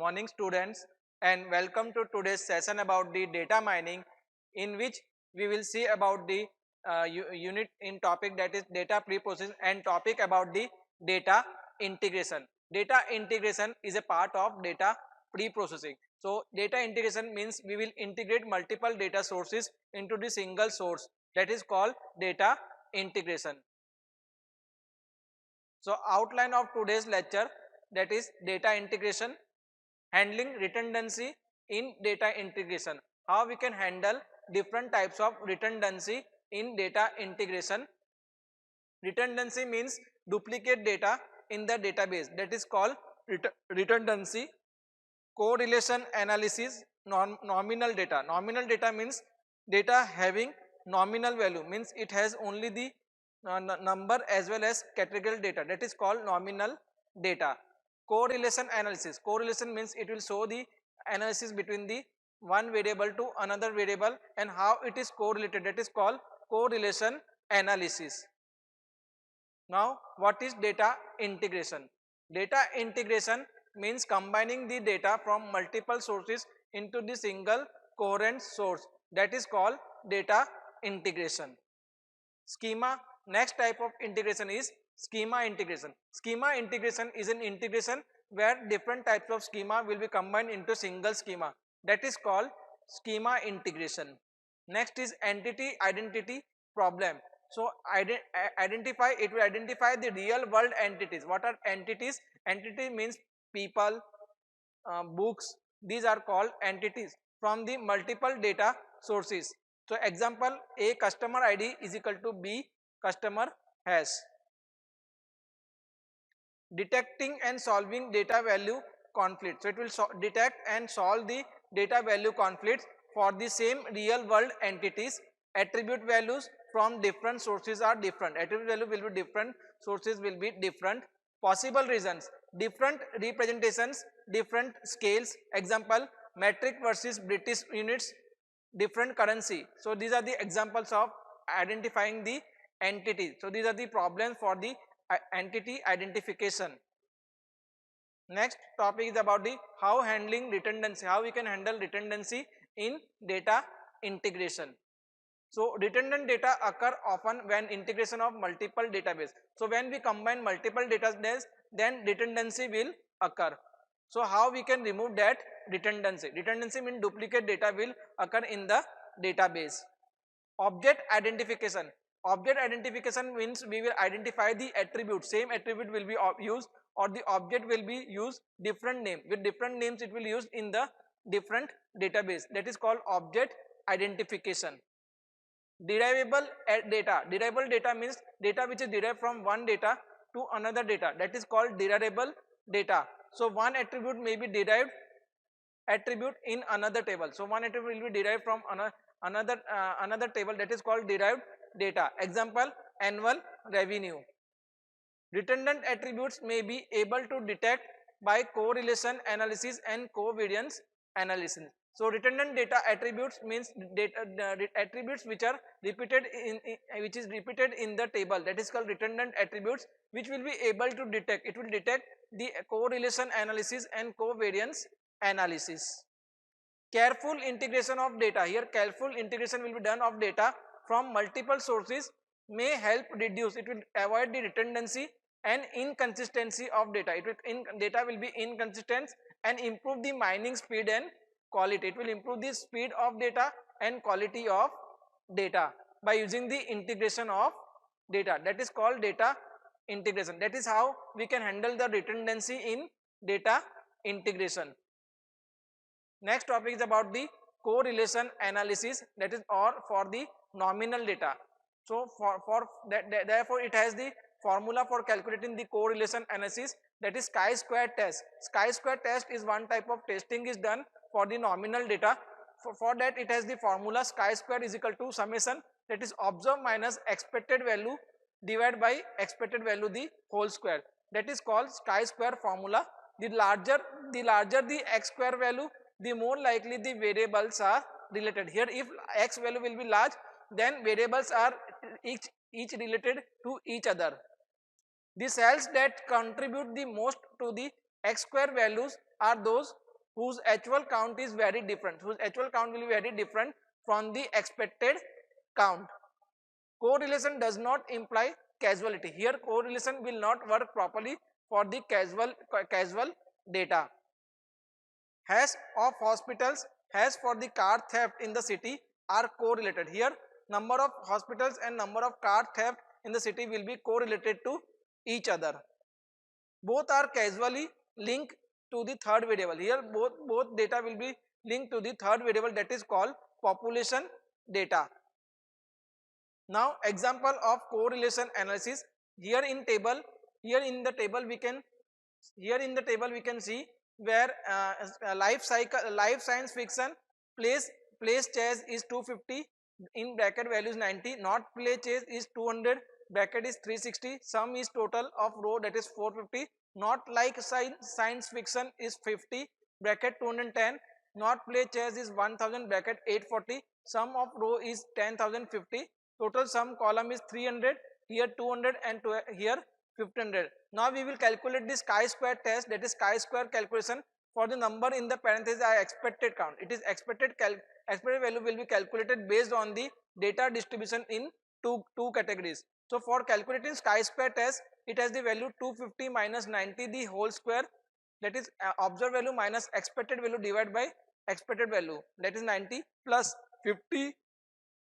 morning students, and welcome to today's session about the data mining, in which we will see about the unit in topic, that is data pre-processing, and topic about the data integration. Data integration is a part of data pre-processing. So data integration means we will integrate multiple data sources into the single source, that is called data integration. So outline of today's lecture, that is data integration, handling redundancy in data integration. How we can handle different types of redundancy in data integration. Redundancy means duplicate data in the database, that is called redundancy. Correlation analysis, nominal data. Nominal data means data having nominal value, means it has only the number as well as categorical data, that is called nominal data. Correlation analysis. Correlation means it will show the analysis between the one variable to another variable and how it is correlated, that is called correlation analysis. Now what is data integration? Data integration means combining the data from multiple sources into the single coherent source, that is called data integration. Schema. Next type of integration is schema integration. Schema integration is an integration where different types of schema will be combined into single schema, that is called schema integration. Next is entity identity problem. So identify, it will identify the real world entities. What are entities? Entity means people, books, these are called entities from the multiple data sources. So example, A customer ID is equal to B customer has. Detecting and solving data value conflict. So it will detect and solve the data value conflicts for the same real world entities. Attribute values from different sources are different. Attribute value will be different, sources will be different. Possible reasons, different representations, different scales. Example, metric versus British units, different currency. So these are the examples of identifying the entity. So these are the problems for the entity identification. Next topic is about the how handling redundancy, how we can handle redundancy in data integration. So redundant data occur often when integration of multiple database. So when we combine multiple databases, then redundancy will occur. So how we can remove that redundancy? Redundancy means duplicate data will occur in the database. Object identification. Object identification means we will identify the attribute, same attribute will be used, or the object will be used different name, with different names it will use in the different database, that is called object identification. Derivable data. Derivable data means data which is derived from one data to another data, that is called derivable data. So one attribute may be derived attribute in another table. So one attribute will be derived from another table, that is called derived data. Example, annual revenue. Redundant attributes may be able to detect by correlation analysis and covariance analysis. So redundant data attributes means data attributes which are repeated which is repeated in the table, that is called redundant attributes, which will be able to detect, it will detect the correlation analysis and covariance analysis. Careful integration of data. Here careful integration will be done of data from multiple sources may help reduce, it will avoid the redundancy and inconsistency of data. Data will be inconsistent and improve the mining speed and quality. It will improve the speed of data and quality of data by using the integration of data, that is called data integration. That is how we can handle the redundancy in data integration. Next topic is about the correlation analysis, that is or for the nominal data. So for that, therefore it has the formula for calculating the correlation analysis, that is chi-square test. Chi-square test is one type of testing is done for the nominal data. For that it has the formula chi-square is equal to summation, that is observed minus expected value divided by expected value the whole square, that is called chi-square formula. The larger the x square value, the more likely the variables are related. Here if x value will be large, then variables are each related to each other. The cells that contribute the most to the x square values are those whose actual count is very different, whose actual count will be very different from the expected count. Correlation does not imply causality. Here correlation will not work properly for the casual data. Hash of hospitals, hash for the car theft in the city are correlated. Here number of hospitals and number of car theft in the city will be correlated to each other. Both are causally linked to the third variable. Here both data will be linked to the third variable, that is called population data. Now example of correlation analysis. Here in the table we can see where life science fiction place chase is 250, in bracket value is 90, not play chase is 200, bracket is 360, sum is total of row, that is 450, not like science fiction is 50, bracket 210, not play chess is 1000, bracket 840, sum of row is 10,050, total sum column is 300, here 200 and here 1500. Now we will calculate this chi-square test, that is chi-square calculation for the number in the parenthesis I expected count. It is expected value will be calculated based on the data distribution in two categories. So for calculating chi-square test, it has the value 250 minus 90 the whole square, that is observed value minus expected value divided by expected value, that is 90, plus 50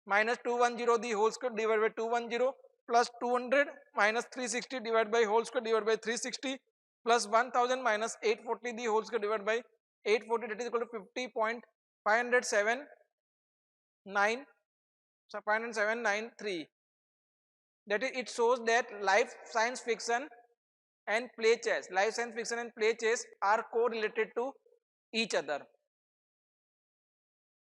minus 210 the whole square divided by 210, plus 200 minus 360 divided by whole square divided by 360, plus 1000 minus 840 the whole square divided by 840, that is equal to 50.579, so 50793. That is, it shows that life science fiction and play chess are correlated to each other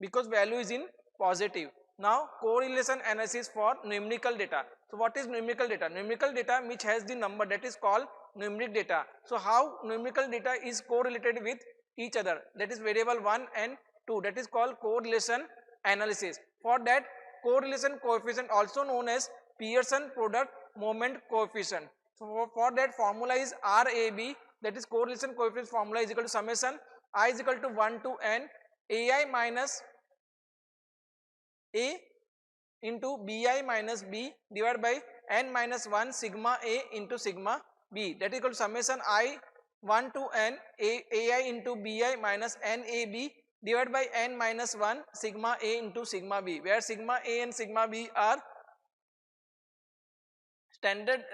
because value is in positive. Now correlation analysis for numerical data. So what is numerical data? Numerical data which has the number, that is called numeric data. So how numerical data is correlated with each other, that is variable 1 and 2, that is called correlation analysis. For that, correlation coefficient, also known as Pearson product moment coefficient. So for that formula is RAB, that is correlation coefficient formula is equal to summation I is equal to 1 to n AI minus A into Bi minus B divided by n minus 1 sigma A into sigma B, that is equal to summation I 1 to n AI into Bi minus NAB divided by n minus 1 sigma A into sigma B, where sigma A and sigma B are standard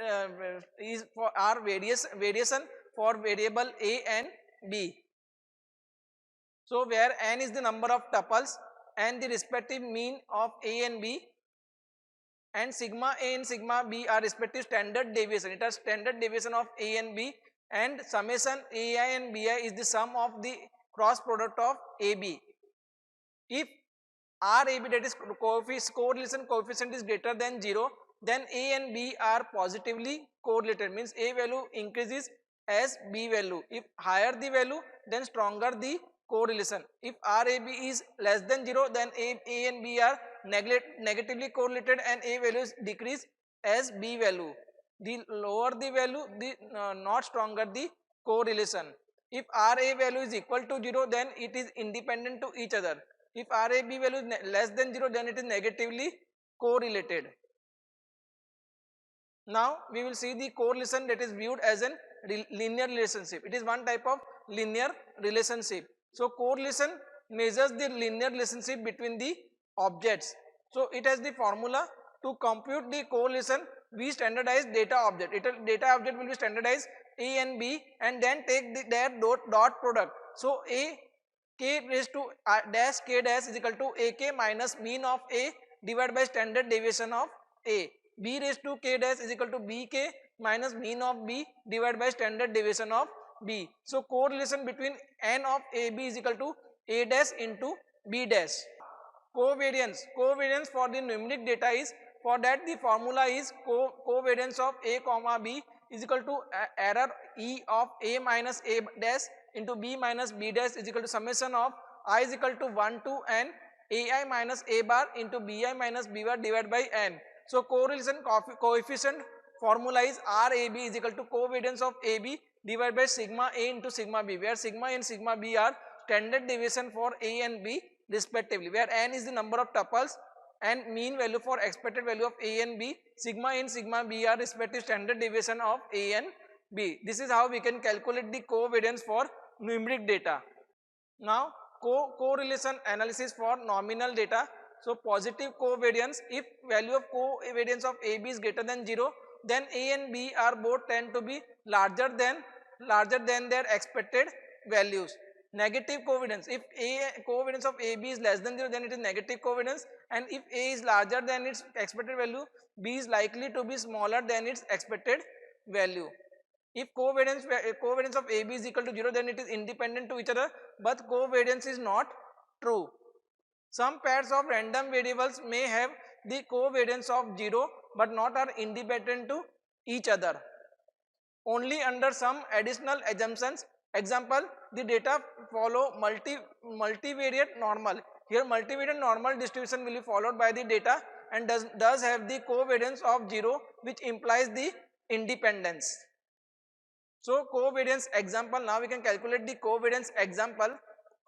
is for our variation for variable A and B. So where n is the number of tuples and the respective mean of A and B, and sigma A and sigma B are respective standard deviation. It has standard deviation of A and B, and summation AI and BI is the sum of the cross product of AB. If RAB, that is correlation coefficient, is greater than 0, then A and B are positively correlated, means A value increases as B value. If higher the value, then stronger the correlation. If RAB is less than 0, then A and B are negatively correlated and A values decrease as B value. The lower the value, the not stronger the correlation. If RA value is equal to 0, then it is independent to each other. If RAB value is less than 0, then it is negatively correlated. Now we will see the correlation that is viewed as a linear relationship. It is one type of linear relationship. So correlation measures the linear relationship between the objects. So it has the formula to compute the correlation. We standardize data object. Data object will be standardized A and B, and then take their dot product. So A k raised to dash k dash is equal to AK minus mean of A divided by standard deviation of A. B raised to k dash is equal to BK minus mean of B divided by standard deviation of B. So correlation between n of AB is equal to A dash into B dash. Covariance for the numeric data is, for that the formula is covariance of A comma B is equal to error E of A minus A dash into B minus B dash is equal to summation of I is equal to 1 to n AI minus A bar into BI minus B bar divided by n. So correlation coefficient formula is RAB is equal to covariance of AB divided by sigma A into sigma B, where sigma A and sigma B are standard deviation for A and B respectively, where n is the number of tuples and mean value for expected value of A and B, sigma in sigma B are respective standard deviation of A and B. This is how we can calculate the covariance for numeric data. Now correlation analysis for nominal data. So positive covariance, if value of covariance of AB is greater than 0, then A and B are both tend to be larger than their expected values. Negative covariance, if covariance of AB is less than 0, then it is negative covariance, and if A is larger than its expected value, B is likely to be smaller than its expected value. If covariance of AB is equal to 0, then it is independent to each other, but covariance is not true. Some pairs of random variables may have the covariance of 0 but not are independent to each other. Only under some additional assumptions. Example, the data follow multivariate normal. Here multivariate normal distribution will be followed by the data and does have the covariance of 0, which implies the independence. So covariance example, now we can calculate the covariance example.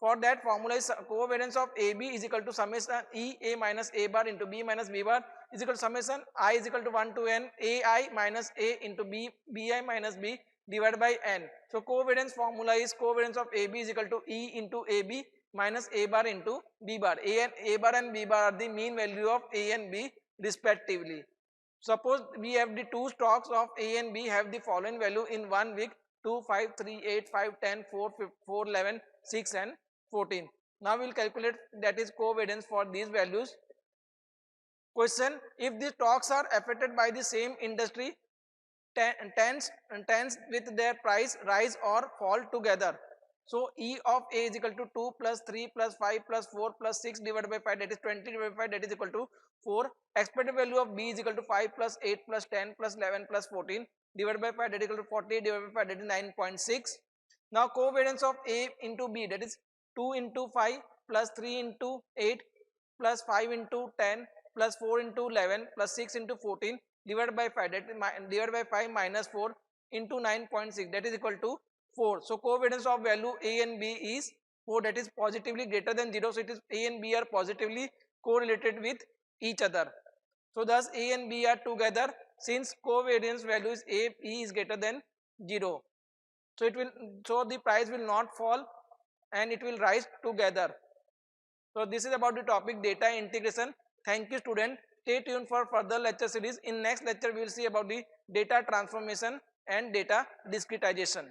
For that, formula is covariance of AB is equal to summation E A minus A bar into B minus B bar is equal to summation I is equal to 1 to n AI minus A into BI minus B divided by n. So covariance formula is covariance of AB is equal to E into AB minus A bar into B bar. A bar and B bar are the mean value of A and B respectively. Suppose we have the two stocks of A and B have the following value in 1 week: 2, 5, 3, 8, 5, 10, 4, 4, 11, 6 and 14. Now we will calculate that is covariance for these values. Question: if the stocks are affected by the same industry, tends with their price rise or fall together. So E of A is equal to 2 plus 3 plus 5 plus 4 plus 6 divided by 5, that is 20 divided by 5, that is equal to 4. Expected value of B is equal to 5 plus 8 plus 10 plus 11 plus 14 divided by 5, that is equal to 40 divided by 5, that is 9.6. Now covariance of A into B, that is 2 into 5 plus 3 into 8 plus 5 into 10 plus 4 into 11 plus 6 into 14 divided by 5, that is divided by 5 minus 4 into 9.6, that is equal to 4. So covariance of value A and B is 4, that is positively greater than 0. So it is A and B are positively correlated with each other. So thus A and B are together since covariance value is A, E is greater than 0. So the price will not fall and it will rise together. So this is about the topic data integration. Thank you student. Stay tuned for further lecture series. In next lecture we will see about the data transformation and data discretization.